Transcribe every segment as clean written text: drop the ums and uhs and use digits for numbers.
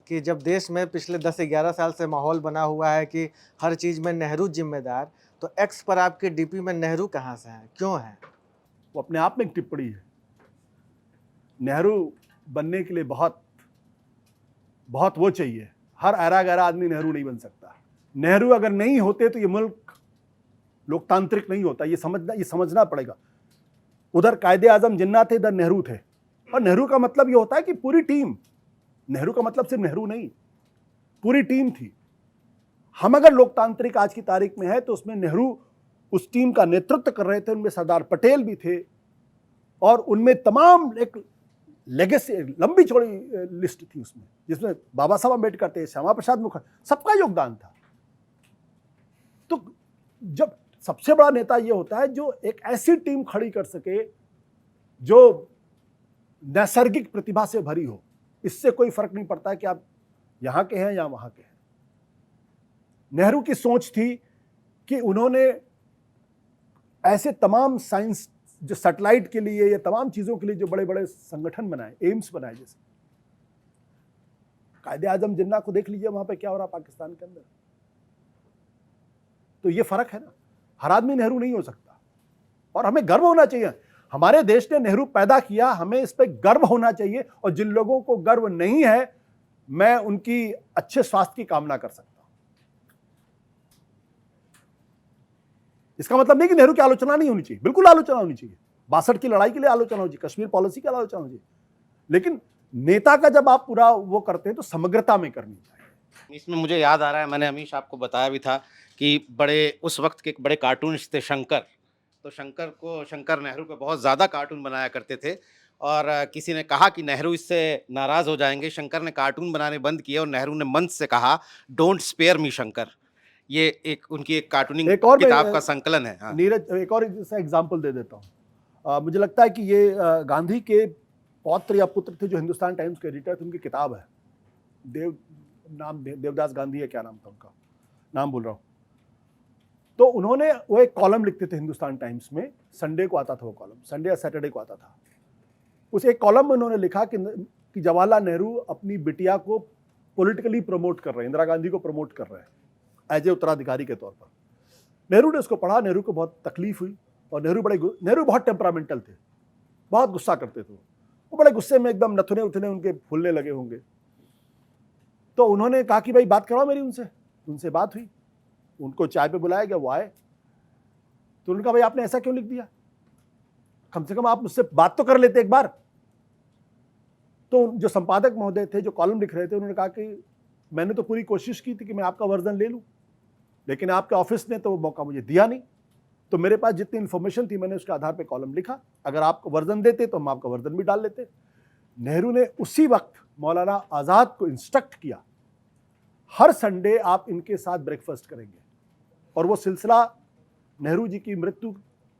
कि जब देश में पिछले 10-11 साल से माहौल बना हुआ है कि हर चीज़ में नेहरू ज़िम्मेदार, तो एक्स पर आपके डीपी में नेहरू कहाँ से हैं? क्यों हैं? वो अपने आप में एक टिप्पणी है। नेहरू बनने के लिए बहुत बहुत वो चाहिए। हर ऐरा गैरा आदमी नेहरू नहीं बन सकता। नेहरू अगर नहीं होते तो ये मुल्क लोकतांत्रिक नहीं होता। ये समझना पड़ेगा। उधर कायदे आजम जिन्ना थे, इधर नेहरू थे। और नेहरू का मतलब ये होता है कि पूरी टीम, नेहरू का मतलब सिर्फ नेहरू नहीं, पूरी टीम थी। हम अगर लोकतांत्रिक आज की तारीख में है तो उसमें नेहरू उस टीम का नेतृत्व कर रहे थे। उनमें सरदार पटेल भी थे और उनमें तमाम एक लेगेसी, लंबी चौड़ी लिस्ट थी उसमें, जिसमें बाबा साहब अम्बेडकर थे, श्यामा प्रसाद मुखर्जी, सबका योगदान था। तो जब सबसे बड़ा नेता ये होता है जो एक ऐसी टीम खड़ी कर सके जो नैसर्गिक प्रतिभा से भरी हो। इससे कोई फर्क नहीं पड़ता कि आप यहां के हैं या वहां के हैं। नेहरू की सोच थी कि उन्होंने ऐसे तमाम साइंस, जो सैटेलाइट के लिए या तमाम चीजों के लिए जो बड़े बड़े संगठन बनाए, एम्स बनाए, जैसे कायदे आजम जिन्ना को देख लीजिए वहां पे क्या हो रहा पाकिस्तान के अंदर। तो ये फर्क है ना। हर आदमी नेहरू नहीं हो सकता और हमें गर्व होना चाहिए। हमारे देश ने नेहरू पैदा किया, हमें इस पर गर्व होना चाहिए। और जिन लोगों को गर्व नहीं है, मैं उनकी अच्छे स्वास्थ्य की कामना कर सकता हूं। इसका मतलब नहीं कि नेहरू की आलोचना नहीं होनी चाहिए, बिल्कुल आलोचना होनी चाहिए। 62 की लड़ाई के लिए आलोचना होनी चाहिए, कश्मीर पॉलिसी की आलोचना होनी चाहिए, लेकिन नेता का जब आप पूरा वो करते हैं तो समग्रता में करनी चाहिए। इसमें मुझे याद आ रहा है, मैंने अमीश आपको बताया भी था कि उस वक्त के बड़े कार्टूनिस्ट थे शंकर। तो शंकर नेहरू पे बहुत ज़्यादा कार्टून बनाया करते थे और किसी ने कहा कि नेहरू इससे नाराज़ हो जाएंगे। शंकर ने कार्टून बनाने बंद किए और नेहरू ने मंच से कहा, डोंट स्पेयर मी शंकर। ये उनकी एक कार्टूनिंग किताब का संकलन है। हाँ। नीरज, एक और एग्जाम्पल दे देता हूँ। मुझे लगता है कि ये गांधी के पौत्र या पुत्र थे जो हिंदुस्तान टाइम्स के एडिटर थे। उनकी किताब है, देवदास गांधी है, क्या नाम था उनका, नाम भूल रहा हूँ। तो उन्होंने वो एक कॉलम लिखते थे हिंदुस्तान टाइम्स में, संडे को आता था वो कॉलम, संडे या सैटरडे को आता था। उस एक कॉलम में उन्होंने लिखा कि जवाहरलाल नेहरू अपनी बिटिया को पॉलिटिकली प्रमोट कर रहे हैं, इंदिरा गांधी को प्रमोट कर रहे हैं एज ए उत्तराधिकारी के तौर पर। नेहरू ने उसको पढ़ा, नेहरू को बहुत तकलीफ हुई और नेहरू बहुत टेम्परामेंटल थे, बहुत गुस्सा करते थे। वो बड़े गुस्से में एकदम नथुने उथने उनके फूलने लगे होंगे। तो उन्होंने कहा कि भाई बात कराओ मेरी उनसे बात हुई, उनको चाय पे बुलाया गया, वो आए। तो उन्होंने कहा भाई आपने ऐसा क्यों लिख दिया, कम से कम आप मुझसे बात तो कर लेते एक बार। तो जो संपादक महोदय थे जो कॉलम लिख रहे थे, उन्होंने कहा कि मैंने तो पूरी कोशिश की थी कि मैं आपका वर्जन ले लूं, लेकिन आपके ऑफिस ने तो वो मौका मुझे दिया नहीं। तो मेरे पास जितनी इंफॉर्मेशन थी मैंने उसके आधार पर कॉलम लिखा, अगर आप वर्जन देते तो हम आपका वर्जन भी डाल लेते। नेहरू ने उसी वक्त मौलाना आज़ाद को इंस्ट्रक्ट किया, हर संडे आप इनके साथ ब्रेकफास्ट करेंगे। और वो सिलसिला नेहरू जी की मृत्यु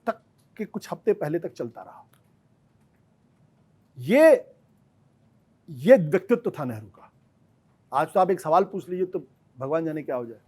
तक के कुछ हफ्ते पहले तक चलता रहा। ये व्यक्तित्व था नेहरू का। आज तो आप एक सवाल पूछ लीजिए तो भगवान जाने क्या हो जाए।